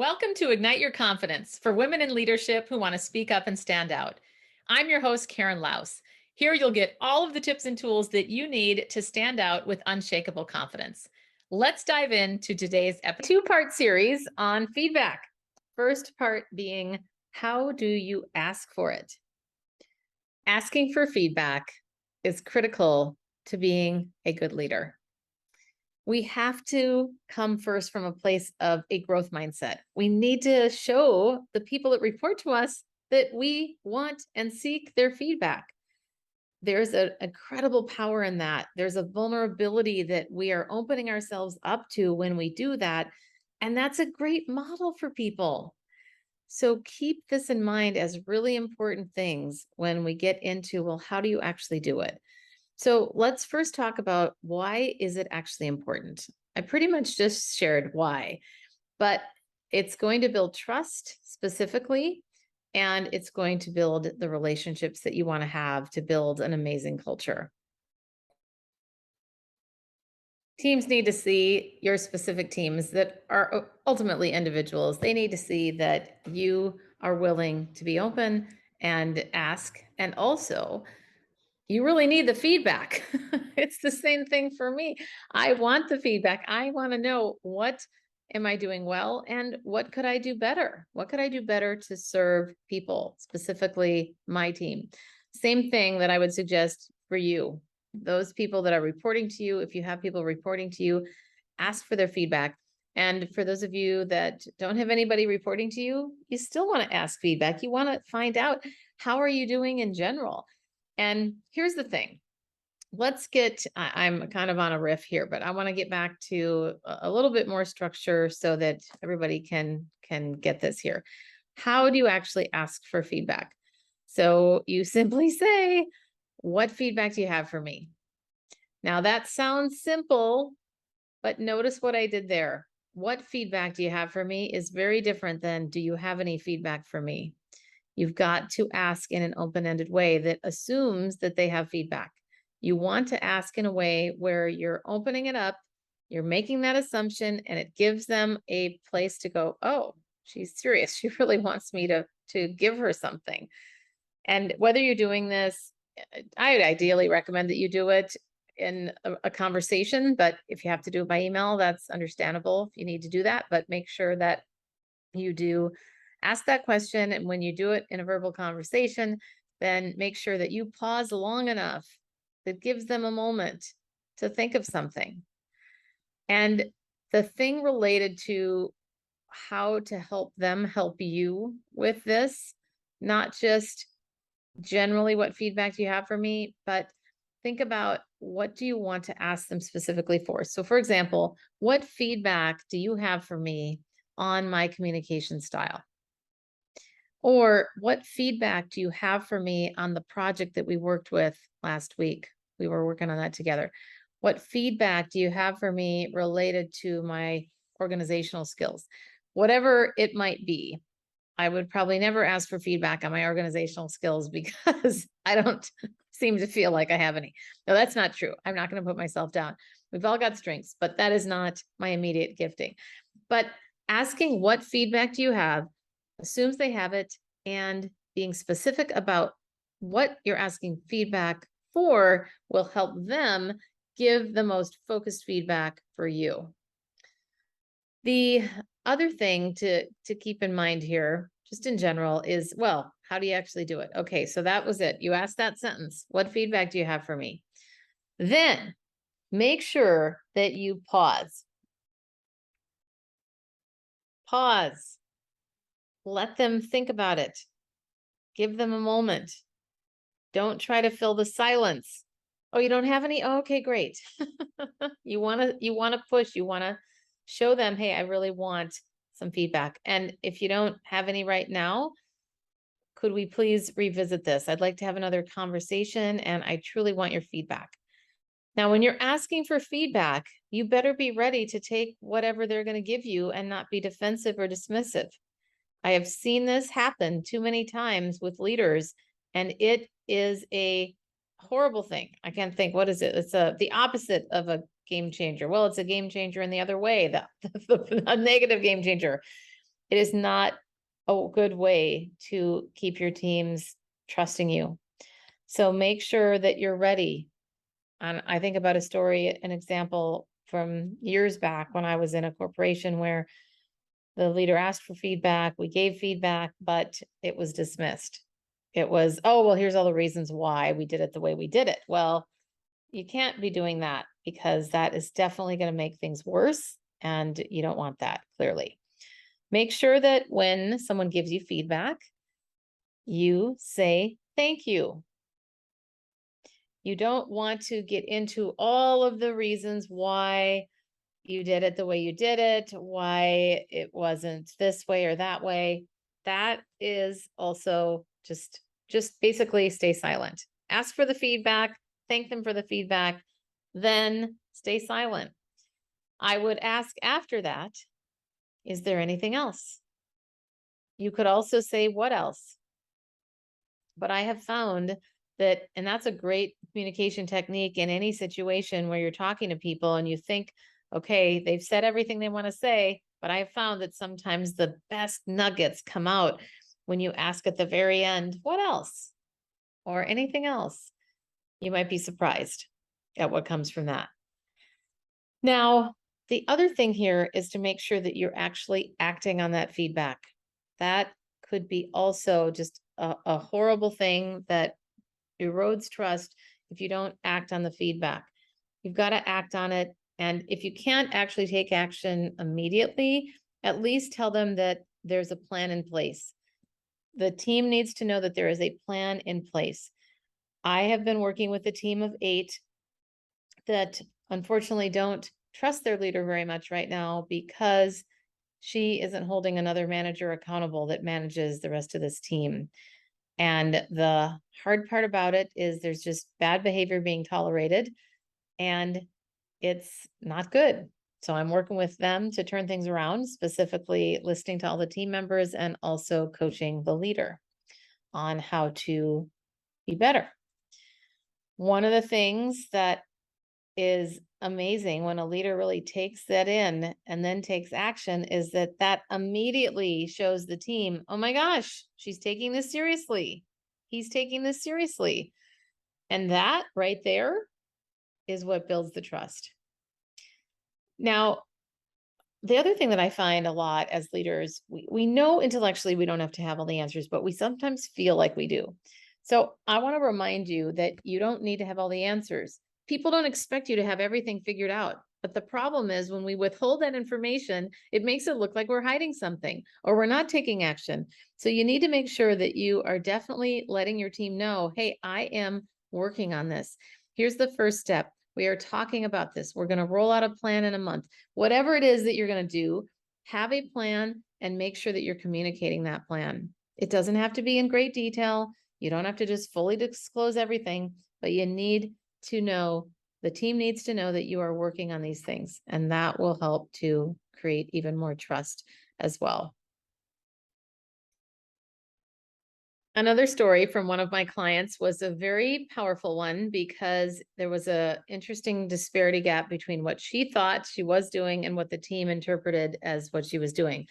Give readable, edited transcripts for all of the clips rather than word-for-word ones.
Welcome to Ignite Your Confidence for women in leadership who want to speak up and stand out. I'm your host, Karen Laus. Here you'll get all of the tips and tools that you need to stand out with unshakable confidence. Let's dive into today's two-part series on feedback. First part being, how do you ask for it? Asking for feedback is critical to being a good leader. We have to come first from a place of a growth mindset. We need to show the people that report to us that we want and seek their feedback. There's an incredible power in that. There's a vulnerability that we are opening ourselves up to when we do that. And that's a great model for people. So keep this in mind as really important things when we get into, well, how do you actually do it? So let's first talk about, why is it actually important? I pretty much just shared why, but it's going to build trust specifically, and it's going to build the relationships that you want to have to build an amazing culture. Teams need to see, your specific teams that are ultimately individuals, they need to see that you are willing to be open and ask, and also you really need the feedback. It's the same thing for me. I want the feedback. I want to know, what am I doing well and what could I do better? What could I do better to serve people, specifically my team? Same thing that I would suggest for you. Those people that are reporting to you, if you have people reporting to you, ask for their feedback. And for those of you that don't have anybody reporting to you, you still want to ask feedback. You want to find out, how are you doing in general? And here's the thing. I'm kind of on a riff here, but I want to get back to a little bit more structure so that everybody can get this here. How do you actually ask for feedback? So you simply say, what feedback do you have for me? Now that sounds simple, but notice what I did there. What feedback do you have for me is very different than, do you have any feedback for me? You've got to ask in an open-ended way that assumes that they have feedback. You want to ask in a way where you're opening it up, you're making that assumption, and it gives them a place to go, oh, she's serious. She really wants me to give her something. And whether you're doing this, I would ideally recommend that you do it in a conversation, but if you have to do it by email, that's understandable if you need to do that, but make sure that you do ask that question. And when you do it in a verbal conversation, then make sure that you pause long enough that gives them a moment to think of something. And the thing related to how to help them help you with this, not just generally what feedback do you have for me, but think about, what do you want to ask them specifically for? So for example, what feedback do you have for me on my communication style? Or what feedback do you have for me on the project that we worked with last week? We were working on that together. What feedback do you have for me related to my organizational skills? Whatever it might be. I would probably never ask for feedback on my organizational skills because I don't seem to feel like I have any. No, that's not true. I'm not going to put myself down. We've all got strengths, but that is not my immediate gifting. But asking, what feedback do you have, assumes they have it, and being specific about what you're asking feedback for will help them give the most focused feedback for you. The other thing to keep in mind here, just in general, is, well, how do you actually do it? Okay, so that was it. You asked that sentence. What feedback do you have for me? Then make sure that you pause. Pause. Let them think about it. Give them a moment. Don't try to fill the silence. Oh, you don't have any? Oh, okay, great. You want to push, you want to show them, hey, I really want some feedback. And if you don't have any right now, could we please revisit this? I'd like to have another conversation, and I truly want your feedback. Now, when you're asking for feedback, you better be ready to take whatever they're going to give you and not be defensive or dismissive. I have seen this happen too many times with leaders, and it is a horrible thing. I can't think, what is it? It's the opposite of a game changer. Well, it's a game changer in the other way, a negative game changer. It is not a good way to keep your teams trusting you. So make sure that you're ready. And I think about a story, an example from years back when I was in a corporation where the leader asked for feedback, we gave feedback, but it was dismissed. It was, oh, well, here's all the reasons why we did it the way we did it. Well, you can't be doing that because that is definitely going to make things worse. And you don't want that, clearly. Make sure that when someone gives you feedback, you say thank you. You don't want to get into all of the reasons why you did it the way you did it, why it wasn't this way or that way. That is also just basically stay silent. Ask for the feedback, thank them for the feedback, then stay silent. I would ask after that, is there anything else? You could also say, what else? But I have found that, and that's a great communication technique in any situation where you're talking to people and you think, okay, they've said everything they want to say, but I have found that sometimes the best nuggets come out when you ask at the very end, what else? Or anything else. You might be surprised at what comes from that. Now, the other thing here is to make sure that you're actually acting on that feedback. That could be also just a horrible thing that erodes trust if you don't act on the feedback. You've got to act on it. And if you can't actually take action immediately, at least tell them that there's a plan in place. The team needs to know that there is a plan in place. I have been working with a team of 8 that unfortunately don't trust their leader very much right now because she isn't holding another manager accountable that manages the rest of this team. And the hard part about it is there's just bad behavior being tolerated and it's not good. So I'm working with them to turn things around, specifically listening to all the team members and also coaching the leader on how to be better. One of the things that is amazing when a leader really takes that in and then takes action is that that immediately shows the team, oh my gosh, she's taking this seriously. He's taking this seriously. And that right there is what builds the trust. Now, the other thing that I find a lot as leaders, we know intellectually we don't have to have all the answers, but we sometimes feel like we do. So I want to remind you that you don't need to have all the answers. People don't expect you to have everything figured out. But the problem is when we withhold that information, it makes it look like we're hiding something or we're not taking action. So you need to make sure that you are definitely letting your team know, hey, I am working on this. Here's the first step. We are talking about this. We're going to roll out a plan in a month. Whatever it is that you're going to do, have a plan and make sure that you're communicating that plan. It doesn't have to be in great detail. You don't have to just fully disclose everything, but you need to know, the team needs to know that you are working on these things, and that will help to create even more trust as well. Another story from one of my clients was a very powerful one because there was an interesting disparity gap between what she thought she was doing and what the team interpreted as what she was doing.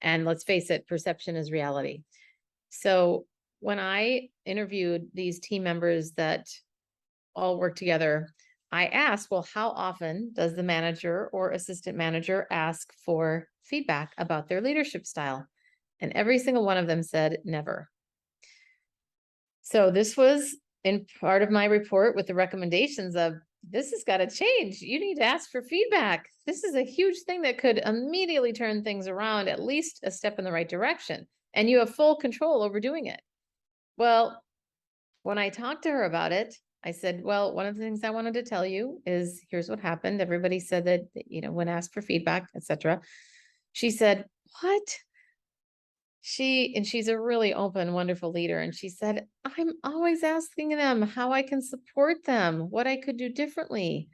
And let's face it, perception is reality. So when I interviewed these team members that all work together, I asked, well, how often does the manager or assistant manager ask for feedback about their leadership style? And every single one of them said never. So this was in part of my report with the recommendations of, this has got to change. You need to ask for feedback. This is a huge thing that could immediately turn things around, at least a step in the right direction. And you have full control over doing it. Well, when I talked to her about it, I said, well, one of the things I wanted to tell you is here's what happened. Everybody said that, when asked for feedback, etc. She said, what? She's a really open, wonderful leader. And she said, I'm always asking them how I can support them, what I could do differently.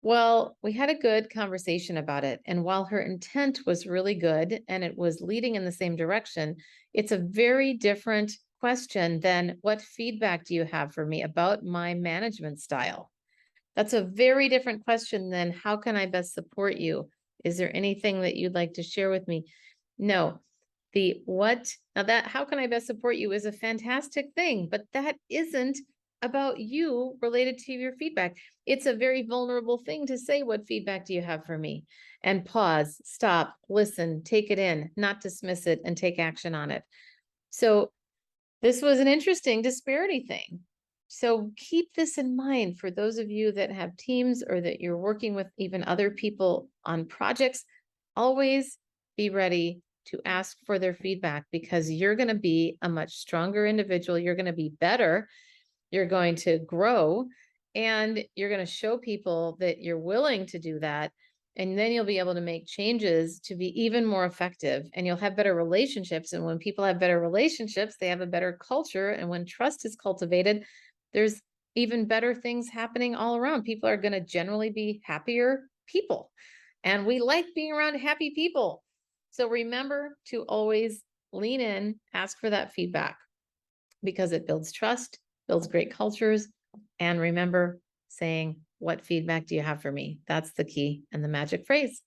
Well, we had a good conversation about it. And while her intent was really good and it was leading in the same direction, it's a very different question than what feedback do you have for me about my management style? That's a very different question than how can I best support you? Is there anything that you'd like to share with me? No, the what now that how can I best support you is a fantastic thing, but that isn't about you related to your feedback. It's a very vulnerable thing to say, what feedback do you have for me? And pause, stop, listen, take it in, not dismiss it, and take action on it. So this was an interesting disparity thing. So keep this in mind for those of you that have teams or that you're working with even other people on projects. Always be ready to ask for their feedback because you're going to be a much stronger individual. You're going to be better. You're going to grow and you're going to show people that you're willing to do that. And then you'll be able to make changes to be even more effective and you'll have better relationships. And when people have better relationships, they have a better culture. And when trust is cultivated, there's even better things happening all around. People are going to generally be happier people. And we like being around happy people. So remember to always lean in, ask for that feedback because it builds trust, builds great cultures. And remember saying, what feedback do you have for me? That's the key and the magic phrase.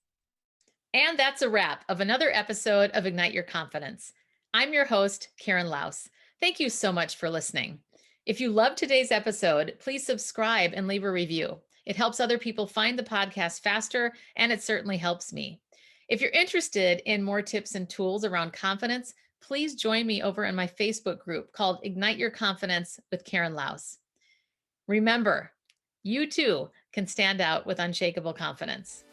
And that's a wrap of another episode of Ignite Your Confidence. I'm your host, Karen Laus. Thank you so much for listening. If you loved today's episode, please subscribe and leave a review. It helps other people find the podcast faster, and it certainly helps me. If you're interested in more tips and tools around confidence, please join me over in my Facebook group called Ignite Your Confidence with Karen Laus. Remember, you too can stand out with unshakable confidence.